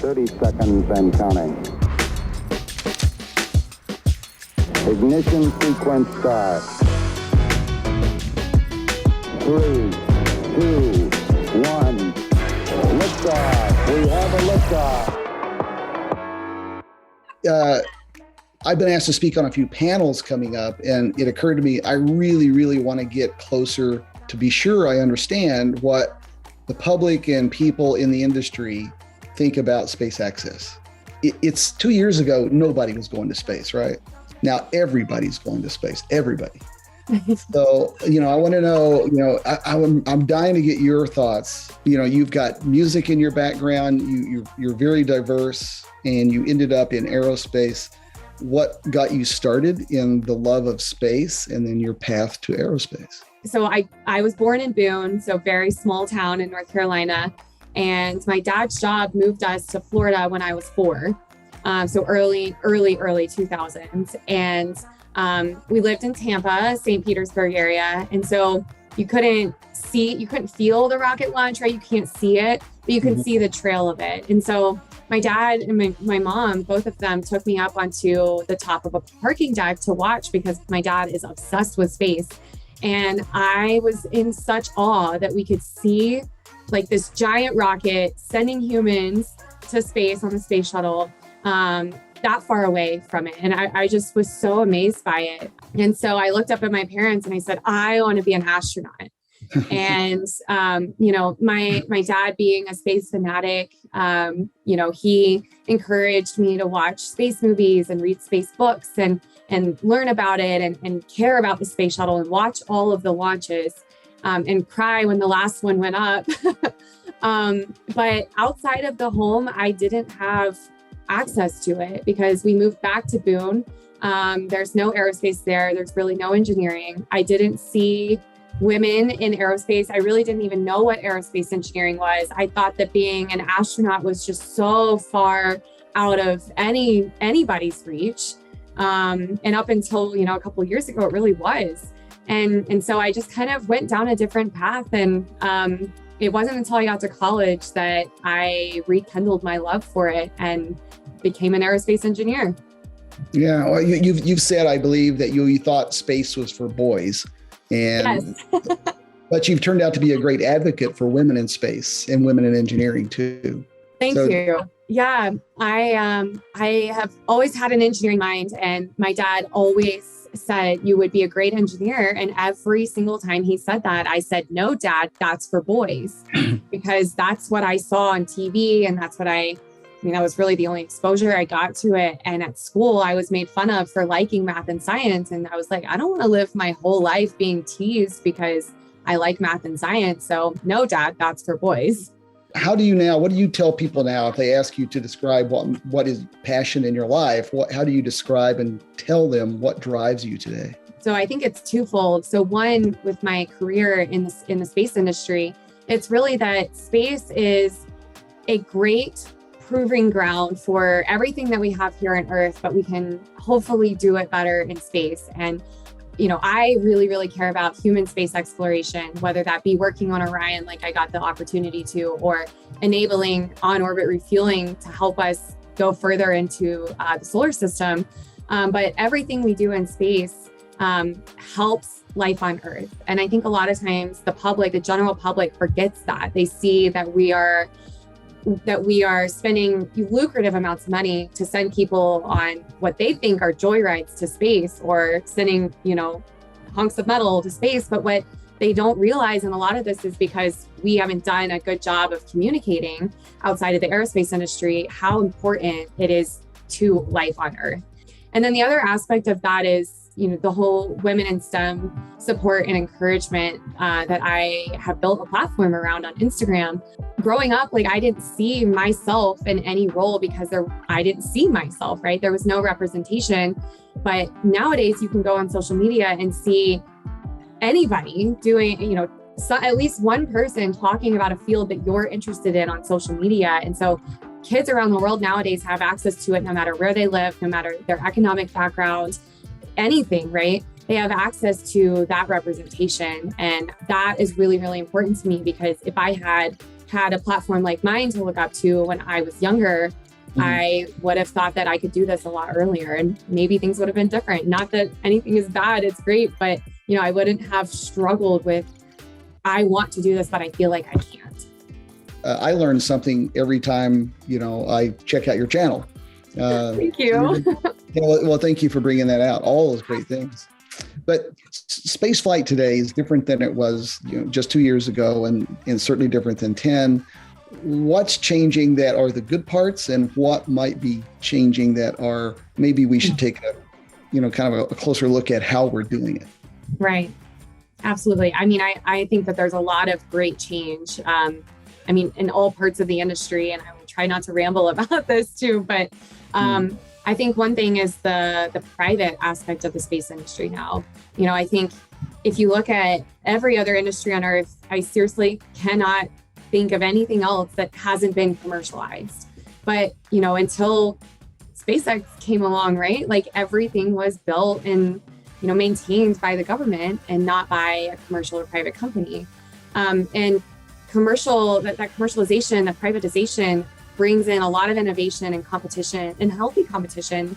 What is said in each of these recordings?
30 seconds and counting. Ignition sequence start. 3, 2, 1. Liftoff. We have a liftoff. I've been asked to speak on a few panels coming up, and it occurred to me, I really, really want to get closer to be sure I understand what the public and people in the industry think about space access. It's 2 years ago, nobody was going to space, right? Now everybody's going to space, everybody. So, I want to know, I'm dying to get your thoughts. You've got music in your background, you're very diverse, and you ended up in aerospace. What got you started in the love of space and then your path to aerospace? So I was born in Boone, so very small town in North Carolina. And my dad's job moved us to Florida when I was 4. So early 2000s. And we lived in Tampa, St. Petersburg area. And so you couldn't feel the rocket launch, right? You can't see it, but you can see the trail of it. And so my dad and my mom, both of them took me up onto the top of a parking deck to watch because my dad is obsessed with space. And I was in such awe that we could see like this giant rocket sending humans to space on the space shuttle that far away from it. And I just was so amazed by it. And so I looked up at my parents and I said, I want to be an astronaut. And, my dad being a space fanatic, he encouraged me to watch space movies and read space books and learn about it and care about the space shuttle and watch all of the launches and cry when the last one went up. But outside of the home, I didn't have access to it because we moved back to Boone. There's no aerospace there. There's really no engineering. I didn't see women in aerospace. I really didn't even know what aerospace engineering was. I thought that being an astronaut was just so far out of anybody's reach. And up until, a couple of years ago, it really was. And so I just kind of went down a different path. And it wasn't until I got to college that I rekindled my love for it and became an aerospace engineer. Yeah, well, you've said, I believe, that you thought space was for boys. And yes. But you've turned out to be a great advocate for women in space and women in engineering too. Thank you. Yeah, I have always had an engineering mind, and my dad always said you would be a great engineer. And every single time he said that, I said, no, Dad, that's for boys, because that's what I saw on TV. And that's what that was really the only exposure I got to it. And at school, I was made fun of for liking math and science. And I was like, I don't want to live my whole life being teased because I like math and science. So no, Dad, that's for boys. What do you tell people now if they ask you to describe what is passion in your life? How do you describe and tell them what drives you today? So I think it's twofold. So one, with my career in the space industry, it's really that space is a great proving ground for everything that we have here on Earth, but we can hopefully do it better in space. And I really, really care about human space exploration, whether that be working on Orion, like I got the opportunity to, or enabling on-orbit refueling to help us go further into the solar system. But everything we do in space helps life on Earth. And I think a lot of times the general public forgets that. They see that we are spending lucrative amounts of money to send people on what they think are joyrides to space, or sending, hunks of metal to space. But what they don't realize, and a lot of this is because we haven't done a good job of communicating outside of the aerospace industry, how important it is to life on Earth. And then the other aspect of that is, the whole women in STEM support and encouragement that I have built a platform around on Instagram. Growing up, I didn't see myself in any role because I didn't see myself, right? There was no representation. But nowadays you can go on social media and see anybody doing, at least one person talking about a field that you're interested in on social media. And so kids around the world nowadays have access to it no matter where they live, no matter their economic background, anything, right? They have access to that representation. And that is really, really important to me, because if I had had a platform like mine to look up to when I was younger, I would have thought that I could do this a lot earlier and maybe things would have been different. Not that anything is bad, it's great, but I wouldn't have struggled with, I want to do this, but I feel like I can't. I learn something every time, I check out your channel. Thank you. Well, thank you for bringing that out. All those great things. But space flight today is different than it was, just 2 years ago, and certainly different than 10. What's changing that are the good parts, and what might be changing that are maybe we should take a, kind of a closer look at how we're doing it? Right. Absolutely. I mean, I think that there's a lot of great change. In all parts of the industry, and I will try not to ramble about this too, but I think one thing is the private aspect of the space industry now. I think if you look at every other industry on Earth, I seriously cannot think of anything else that hasn't been commercialized. But, until SpaceX came along, right? Like everything was built and, maintained by the government and not by a commercial or private company. And that commercialization, that privatization brings in a lot of innovation and competition and healthy competition,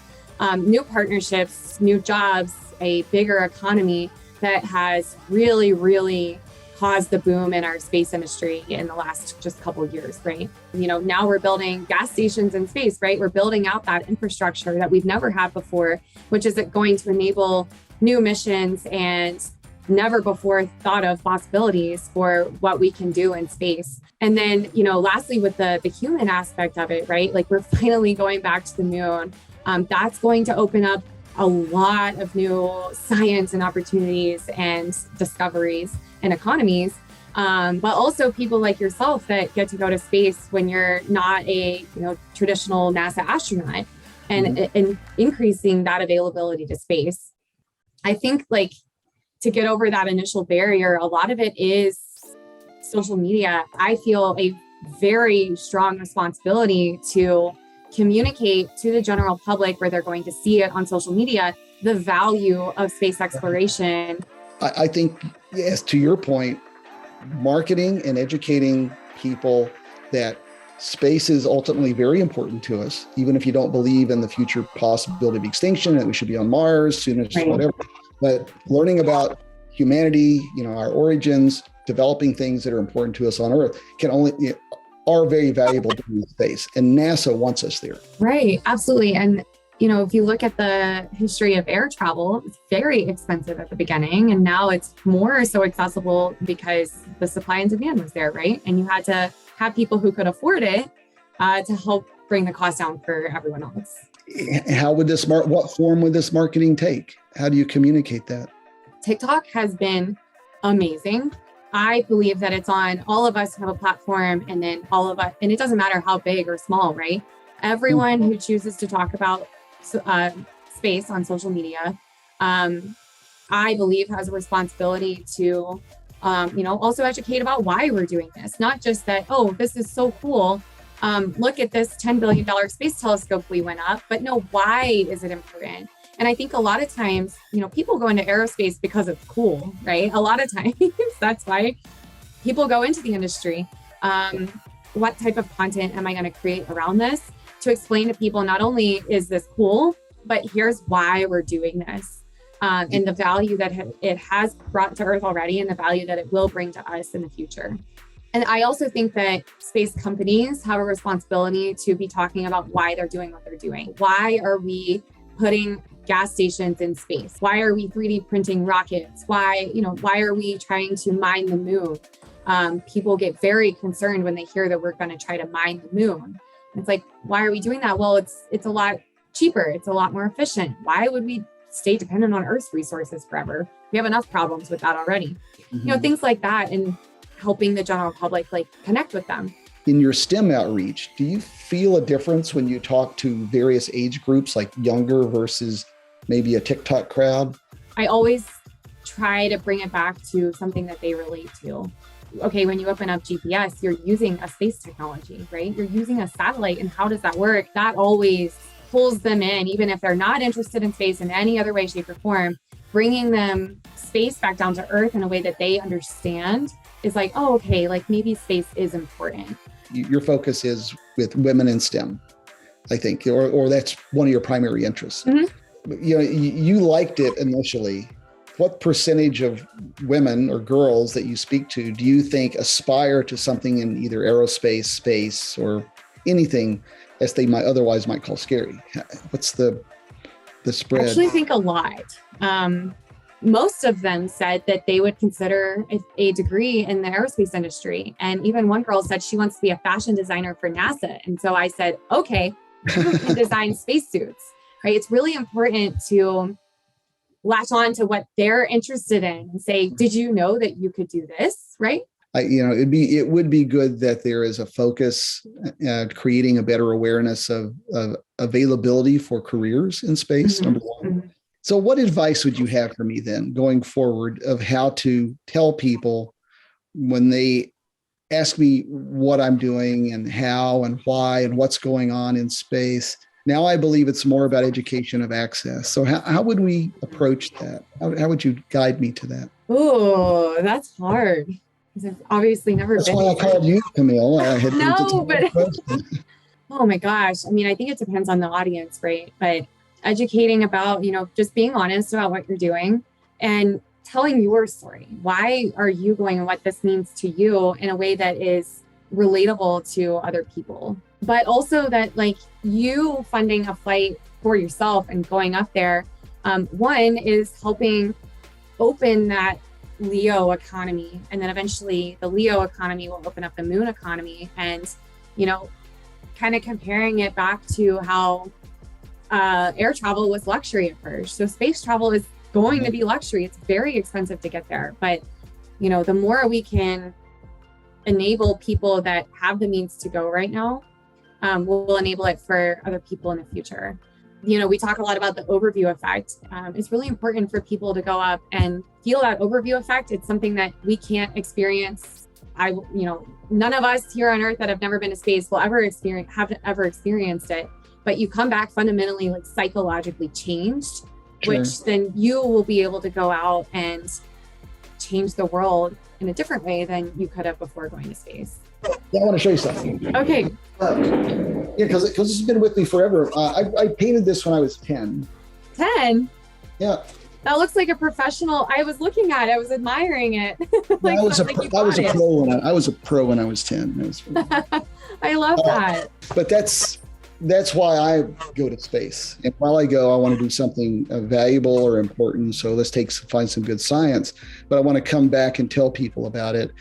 new partnerships, new jobs, a bigger economy that has really, really caused the boom in our space industry in the last just couple of years, right? Now we're building gas stations in space, right? We're building out that infrastructure that we've never had before, which is going to enable new missions and never before thought of possibilities for what we can do in space. And then, lastly, with the human aspect of it, right? Like we're finally going back to the moon. That's going to open up a lot of new science and opportunities and discoveries and economies. But also people like yourself that get to go to space when you're not a, traditional NASA astronaut and increasing that availability to space. I think to get over that initial barrier, a lot of it is social media. I feel a very strong responsibility to communicate to the general public where they're going to see it on social media, the value of space exploration. I think, yes, to your point, marketing and educating people that space is ultimately very important to us, even if you don't believe in the future possibility of extinction, that we should be on Mars, soon as whatever. But learning about humanity, our origins, developing things that are important to us on Earth are very valuable to space. And NASA wants us there. Right. Absolutely. And, if you look at the history of air travel, it's very expensive at the beginning. And now it's more so accessible because the supply and demand was there, right? And you had to have people who could afford it to help bring the cost down for everyone else. How would what form would this marketing take? How do you communicate that? TikTok has been amazing. I believe that it's on all of us who have a platform, and then all of us, and it doesn't matter how big or small, right? Everyone who chooses to talk about space on social media, I believe has a responsibility to, also educate about why we're doing this. Not just that, oh, this is so cool. Look at this $10 billion space telescope we went up, but no, why is it important? And I think a lot of times, people go into aerospace because it's cool, right? A lot of times that's why people go into the industry. What type of content am I going to create around this to explain to people, not only is this cool, but here's why we're doing this, and the value that it has brought to Earth already and the value that it will bring to us in the future. And I also think that space companies have a responsibility to be talking about why they're doing what they're doing. Why are we putting gas stations in space? Why are we 3D printing rockets? Why are we trying to mine the moon? People get very concerned when they hear that we're going to try to mine the moon. It's like, why are we doing that? Well, it's a lot cheaper. It's a lot more efficient. Why would we stay dependent on Earth's resources forever? We have enough problems with that already. Things like that, and helping the general public connect with them. In your STEM outreach, do you feel a difference when you talk to various age groups, like younger versus maybe a TikTok crowd? I always try to bring it back to something that they relate to. Okay, when you open up GPS, you're using a space technology, right? You're using a satellite, and how does that work? That always pulls them in, even if they're not interested in space in any other way, shape, or form. Bringing them space back down to Earth in a way that they understand is like, oh, okay, like maybe space is important. Your focus is with women in STEM, I think, or that's one of your primary interests. You liked it initially. What percentage of women or girls that you speak to do you think aspire to something in either aerospace, space, or anything as they might call scary? What's the spread? I actually think a lot. Most of them said that they would consider a degree in the aerospace industry. And even one girl said she wants to be a fashion designer for NASA. And so I said, okay, you can design spacesuits, right? It's really important to latch on to what they're interested in and say, did you know that you could do this, right? It would be good that there is a focus at creating a better awareness of availability for careers in space, number one. So what advice would you have for me then going forward of how to tell people when they ask me what I'm doing and how and why and what's going on in space? Now I believe it's more about education of access. So how would we approach that? How would you guide me to that? Oh, that's hard. Because I've obviously never That's been. why I called you, Camille. Oh my gosh. I mean, I think it depends on the audience, right? But educating about, just being honest about what you're doing and telling your story. Why are you going and what this means to you in a way that is relatable to other people? But also that like you funding a flight for yourself and going up there, one is helping open that Leo economy. And then eventually the Leo economy will open up the moon economy and, kind of comparing it back to how air travel was luxury at first. So space travel is going to be luxury. It's very expensive to get there. But, the more we can enable people that have the means to go right now, we'll enable it for other people in the future. We talk a lot about the overview effect. It's really important for people to go up and feel that overview effect. It's something that we can't experience. None of us here on Earth that have never been to space will ever experienced it. But you come back fundamentally like psychologically changed, Sure. which then you will be able to go out and change the world in a different way than you could have before going to space. Yeah, I want to show you something. Okay. Because this has been with me forever. I painted this when I was 10. 10? Yeah. That looks like a professional. I was looking at it. I was admiring it. I was a pro when I was 10. I love that. But that's why I go to space. And while I go, I want to do something valuable or important. So let's find some good science. But I want to come back and tell people about it.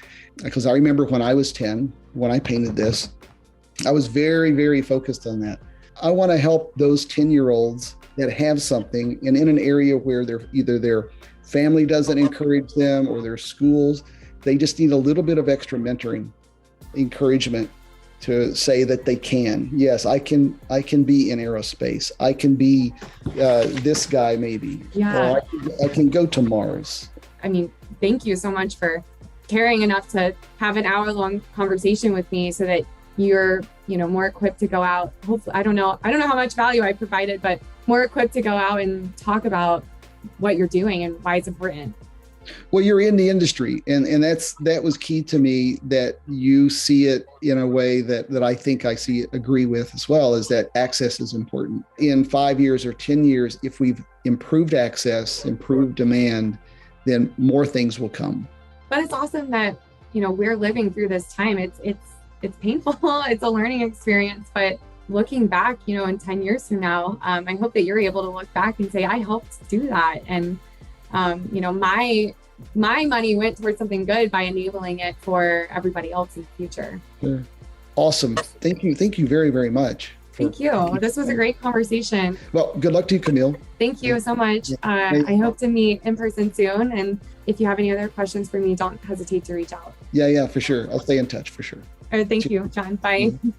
Because I remember when I was 10, when I painted this, I was very, very focused on that. I want to help those 10-year-olds that have something and in an area where either their family doesn't encourage them or their schools, they just need a little bit of extra mentoring, encouragement to say that they can. Yes, I can be in aerospace. I can be this guy maybe. Yeah. Or I can go to Mars. I mean, thank you so much for caring enough to have an hour-long conversation with me so that you're, more equipped to go out. Hopefully, I don't know how much value I provided, but more equipped to go out and talk about what you're doing and why it's important. Well, you're in the industry, and that was key to me, that you see it in a way that I think agree with as well, is that access is important. In 5 years or 10 years, if we've improved access, improved demand, then more things will come. But it's awesome that, we're living through this time. It's painful. It's a learning experience, but looking back, in 10 years from now, I hope that you're able to look back and say, I helped do that. And, my money went towards something good by enabling it for everybody else in the future. Sure. Awesome. Thank you. Thank you very, very much. Thank you. This was a great conversation. Well, good luck to you, Camille. Thank you so much. I hope to meet in person soon. And if you have any other questions for me, don't hesitate to reach out. Yeah, for sure. I'll stay in touch for sure. Thank you, John. Bye. Mm-hmm.